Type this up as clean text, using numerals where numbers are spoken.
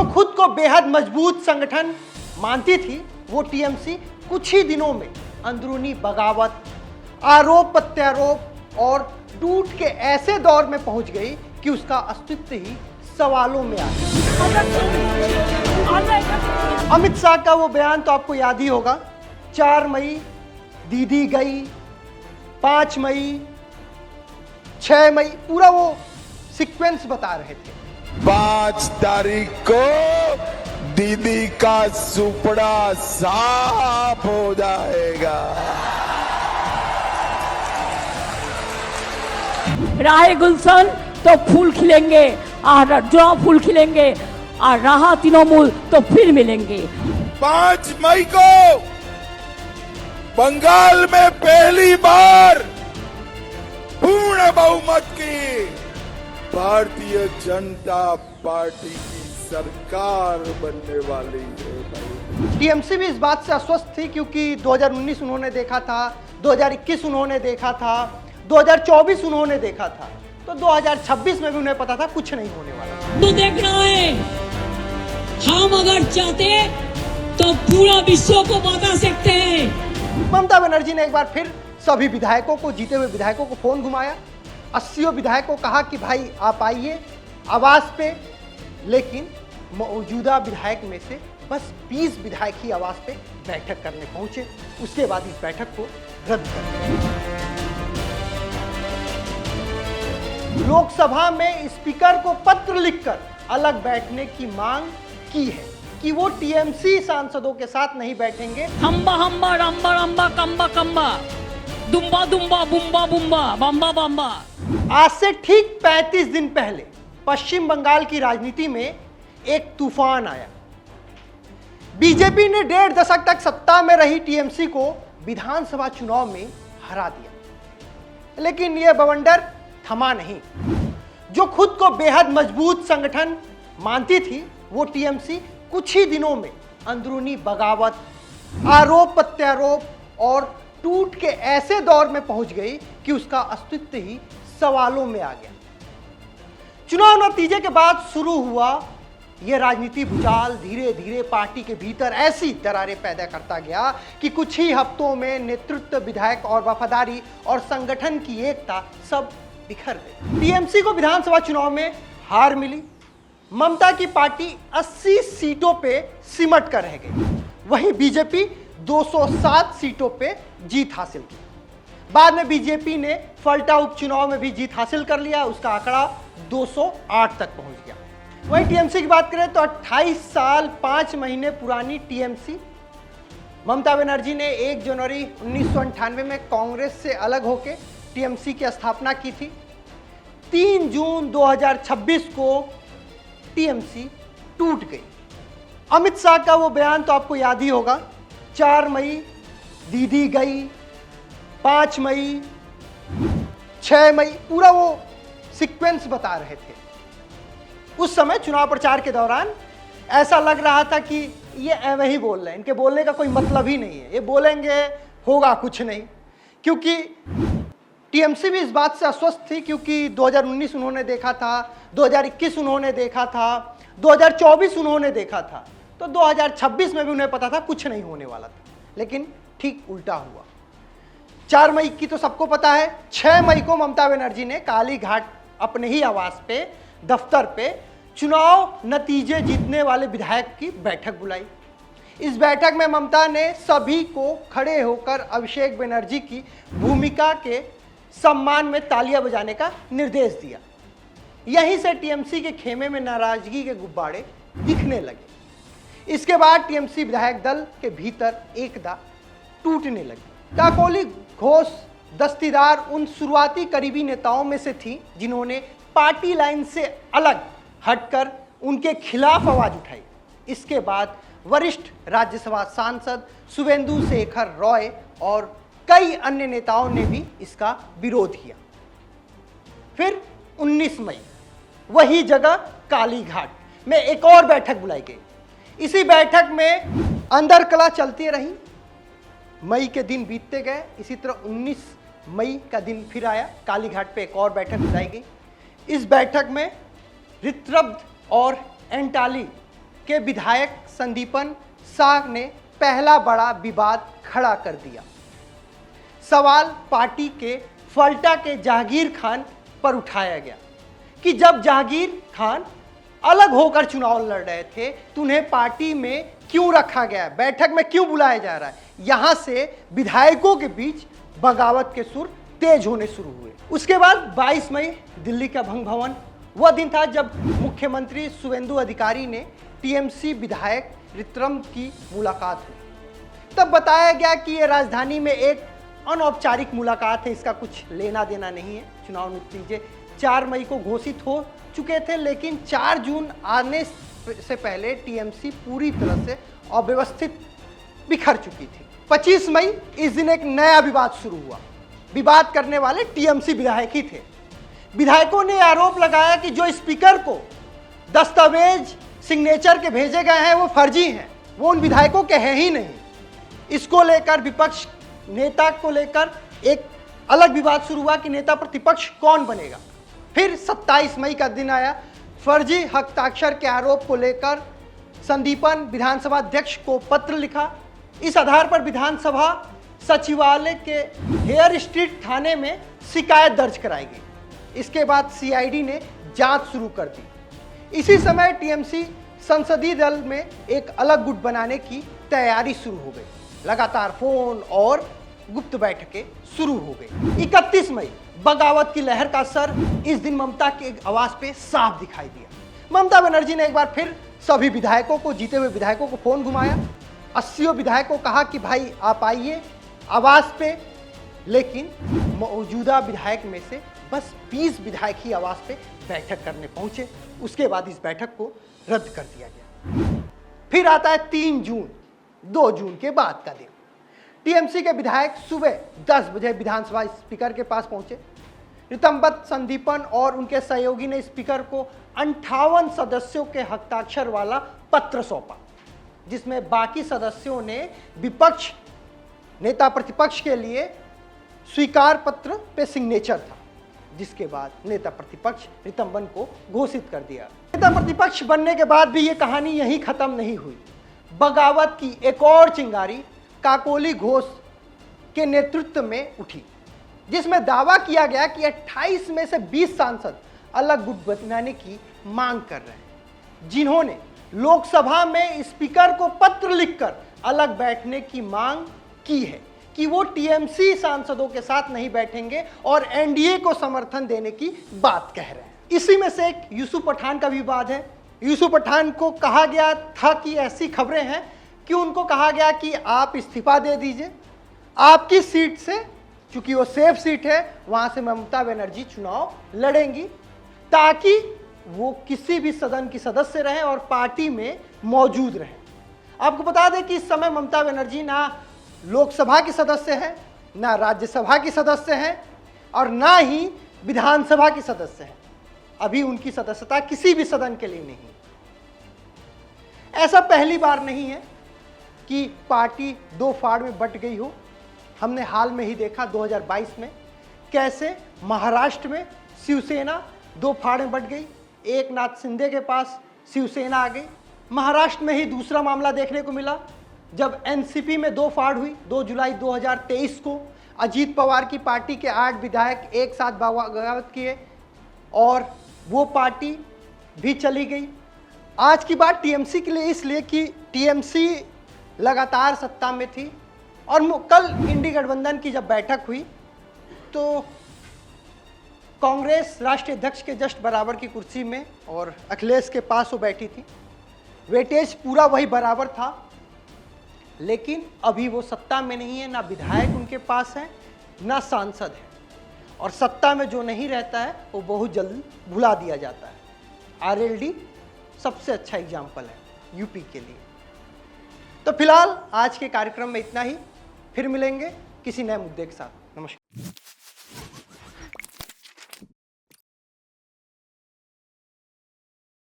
खुद को बेहद मजबूत संगठन मानती थी, वो टीएमसी कुछ ही दिनों में अंदरूनी बगावत, आरोप प्रत्यारोप और टूट के ऐसे दौर में पहुंच गई कि उसका अस्तित्व ही सवालों में आ गया। अमित शाह का वो बयान तो आपको याद ही होगा। 4 मई दीदी गई, 5 मई, 6 मई, पूरा वो सीक्वेंस बता रहे थे। 5 तारीख को दीदी का सुपड़ा साफ हो जाएगा। राहे गुलशन तो फूल खिलेंगे और जो फूल खिलेंगे और राह तृणमूल तो फिर मिलेंगे। 5 मई को बंगाल में पहली बार पूर्ण बहुमत की भारतीय जनता पार्टी की सरकार बनने वाली है। टीएमसी भी इस बात से अस्वस्थ थी क्योंकि 2019 उन्होंने देखा था, 2021 उन्होंने देखा था, 2024 उन्होंने देखा था, तो 2026 में भी उन्हें पता था कुछ नहीं होने वाला। तो देख रहा है, हम अगर चाहते तो पूरा विश्व को बता सकते हैं। ममता बनर्जी ने एक बार फिर सभी विधायकों को, जीते हुए विधायकों को फोन घुमाया, 80 विधायकों को कहा कि भाई आप आइए आवास पे, लेकिन मौजूदा विधायक में से बस 20 विधायक ही आवास पे बैठक करने पहुंचे। उसके बाद इस बैठक को रद्द कर दिया। लोकसभा में स्पीकर को पत्र लिखकर अलग बैठने की मांग की है कि वो टीएमसी सांसदों के साथ नहीं बैठेंगे। हम्बा हम्बा रंबा रंबा कंबा कंबा दुम्बा दुम्बा बुम्बा बुम्बा बम्बा बम्बा। आज से ठीक 35 दिन पहले पश्चिम बंगाल की राजनीति में एक तूफान आया। बीजेपी ने 1.5 दशक तक सत्ता में रही टीएमसी को विधानसभा चुनाव में हरा दिया, लेकिन यह बवंडर थमा नहीं। जो खुद को बेहद मजबूत संगठन मानती थी, वो टीएमसी कुछ ही दिनों में अंदरूनी बगावत, आरोप प्रत्यारोप और टूट के ऐसे दौर में पहुंच गई कि उसका अस्तित्व ही सवालों में आ गया। चुनाव नतीजे के बाद शुरू हुआ यह राजनीति भूचाल धीरे धीरे पार्टी के भीतर ऐसी दरारें पैदा करता गया कि कुछ ही हफ्तों में नेतृत्व, विधायक और वफादारी और संगठन की एकता सब बिखर गई। टीएमसी को विधानसभा चुनाव में हार मिली। ममता की पार्टी 80 सीटों पे सिमट कर रह गई। वहीं बीजेपी 207 सीटों पे जीत हासिल की। बाद में बीजेपी ने फलटा उपचुनाव में भी जीत हासिल कर लिया, उसका आंकड़ा 208 तक पहुंच गया। वहीं टीएमसी की बात करें तो 28 साल 5 महीने पुरानी टीएमसी, ममता बनर्जी ने 1 जनवरी 1998 में कांग्रेस से अलग होकर टीएमसी की स्थापना की थी। 3 जून 2026 को टीएमसी टूट गई। अमित शाह का वो बयान तो आपको याद ही होगा। 4 मई दीदी गई, 5 मई, 6 मई, पूरा वो सीक्वेंस बता रहे थे। उस समय चुनाव प्रचार के दौरान ऐसा लग रहा था कि ये ऐਵੇਂ ही बोल रहे हैं, इनके बोलने का कोई मतलब ही नहीं है, ये बोलेंगे होगा कुछ नहीं। क्योंकि टीएमसी भी इस बात से अस्वस्थ थी क्योंकि 2019 उन्होंने देखा था, 2021 उन्होंने देखा था, 2024 उन्होंने देखा था, तो 2026 में भी उन्हें पता था कुछ नहीं होने वाला था, लेकिन ठीक उल्टा हुआ। 4 मई की तो सबको पता है। 6 मई को ममता बनर्जी ने काली घाट अपने ही आवास पे, दफ्तर पे चुनाव नतीजे जीतने वाले विधायक की बैठक बुलाई। इस बैठक में ममता ने सभी को खड़े होकर अभिषेक बनर्जी की भूमिका के सम्मान में तालियां बजाने का निर्देश दिया। यहीं से टीएमसी के खेमे में नाराजगी के गुब्बारे दिखने लगे। इसके बाद टीएमसी विधायक दल के भीतर एकता टूटने लगी। काकोली घोष दस्तीदार उन शुरुआती करीबी नेताओं में से थी जिन्होंने पार्टी लाइन से अलग हटकर उनके खिलाफ आवाज उठाई। इसके बाद वरिष्ठ राज्यसभा सांसद शुभेंदु शेखर रॉय और कई अन्य नेताओं ने भी इसका विरोध किया। फिर 19 मई वही जगह काली घाट में एक और बैठक बुलाई गई। इसी बैठक में अंदर कला चलती रही। मई के दिन बीतते गए। इसी तरह 19 मई का दिन फिर आया। काली घाट पे एक और बैठक बुलाई गई। इस बैठक में ऋत्रब्द और एंटाली के विधायक संदीपन शाह ने पहला बड़ा विवाद खड़ा कर दिया। सवाल पार्टी के फल्टा के जहांगीर खान पर उठाया गया कि जब जहांगीर खान अलग होकर चुनाव लड़ रहे थे तो उन्हें पार्टी में क्यों रखा गया, बैठक में क्यों बुलाया जा रहा है। यहां से विधायकों के बीच बगावत के सुर तेज होने शुरू हुए। उसके बाद 22 मई दिल्ली का भंग भवन वह दिन था जब मुख्यमंत्री शुवेंदु अधिकारी ने टीएमसी विधायक रित्रम की मुलाकात हुई। तब बताया गया कि यह राजधानी में एक अनौपचारिक मुलाकात है, इसका कुछ लेना देना नहीं है। चुनाव नतीजे 4 मई को घोषित हो चुके थे, लेकिन 4 जून आने से पहले टीएमसी पूरी तरह से अव्यवस्थित बिखर चुकी थी। 25 मई इस दिन एक नया विवाद शुरू हुआ। विवाद करने वाले टीएमसी विधायक ही थे। विधायकों ने आरोप लगाया कि जो स्पीकर को दस्तावेज सिग्नेचर के भेजे गए हैं वो फर्जी हैं, वो उन विधायकों के हैं ही नहीं। इसको लेकर विपक्ष नेता को लेकर एक अलग विवाद शुरू हुआ कि नेता प्रतिपक्ष कौन बनेगा। फिर 27 मई का दिन आया। फर्जी हस्ताक्षर के आरोप को लेकर संदीपन विधानसभा अध्यक्ष को पत्र लिखा। इस आधार पर विधानसभा सचिवालय के हेयर स्ट्रीट थाने में शिकायत दर्ज कराई गई। इसके बाद सीआईडी ने जांच शुरू कर दी। इसी समय टीएमसी संसदीय दल में एक अलग गुट बनाने की तैयारी शुरू हो गई। लगातार फोन और गुप्त बैठकें शुरू हो गई। 31 मई बगावत की लहर का असर इस दिन ममता के आवास पे साफ दिखाई दिया। ममता बनर्जी ने एक बार फिर सभी विधायकों को, जीते हुए विधायकों को फोन घुमाया। 80 विधायकों को कहा कि भाई आप आइए आवास पे, लेकिन मौजूदा विधायक में से बस 20 विधायक ही आवास पे बैठक करने पहुंचे। उसके बाद इस बैठक को रद्द कर दिया गया। फिर आता है 3 जून, 2 जून के बाद का दिन। टीएमसी के विधायक सुबह 10 बजे विधानसभा स्पीकर के पास पहुंचे। रितम्बत संदीपन और उनके सहयोगी ने स्पीकर को 58 सदस्यों के हस्ताक्षर वाला पत्र सौंपा, जिसमें बाकी सदस्यों ने विपक्ष नेता प्रतिपक्ष के लिए स्वीकार पत्र पे सिग्नेचर था। जिसके बाद नेता प्रतिपक्ष रितम्बन को घोषित कर दिया। नेता प्रतिपक्ष बनने के बाद भी ये कहानी यहीं खत्म नहीं हुई। बगावत की एक और चिंगारी काकोली घोष के नेतृत्व में उठी, जिसमें दावा किया गया कि 28 में से 20 सांसद अलग गुट बनाने की मांग कर रहे हैं, जिन्होंने लोकसभा में स्पीकर को पत्र लिखकर अलग बैठने की मांग की है कि वो टीएमसी सांसदों के साथ नहीं बैठेंगे और एनडीए को समर्थन देने की बात कह रहे हैं। इसी में से एक यूसुफ पठान का विवाद है। यूसुफ पठान को कहा गया था कि ऐसी खबरें हैं कि उनको कहा गया कि आप इस्तीफा दे दीजिए, आपकी सीट से, चूंकि वो सेफ सीट है, वहां से ममता बनर्जी चुनाव लड़ेंगी ताकि वो किसी भी सदन की सदस्य रहें और पार्टी में मौजूद रहें। आपको बता दें कि इस समय ममता बनर्जी ना लोकसभा की सदस्य है, ना राज्यसभा की सदस्य है और ना ही विधानसभा की सदस्य है। अभी उनकी सदस्यता किसी भी सदन के लिए नहीं। ऐसा पहली बार नहीं है कि पार्टी 2 फाड़ में बंट गई हो। हमने हाल में ही देखा 2022 में कैसे महाराष्ट्र में शिवसेना 2 फाड़ में बंट गई। एकनाथ शिंदे के पास शिवसेना आ गई। महाराष्ट्र में ही दूसरा मामला देखने को मिला जब एनसीपी में 2 फाड़ हुई। 2 जुलाई 2023 को अजीत पवार की पार्टी के 8 विधायक एक साथ बगावत किए और वो पार्टी भी चली गई। आज की बात टीएमसी के लिए इसलिए कि टीएमसी लगातार सत्ता में थी और कल इंडी गठबंधन की जब बैठक हुई तो कांग्रेस राष्ट्रीय अध्यक्ष के जस्ट बराबर की कुर्सी में और अखिलेश के पास वो बैठी थी। वेटेज पूरा वही बराबर था, लेकिन अभी वो सत्ता में नहीं है, ना विधायक उनके पास है ना सांसद है, और सत्ता में जो नहीं रहता है वो बहुत जल्द भुला दिया जाता है। आरएलडी सबसे अच्छा एग्जाम्पल है यूपी के लिए। तो फिलहाल आज के कार्यक्रम में इतना ही, फिर मिलेंगे किसी नए मुद्दे के साथ।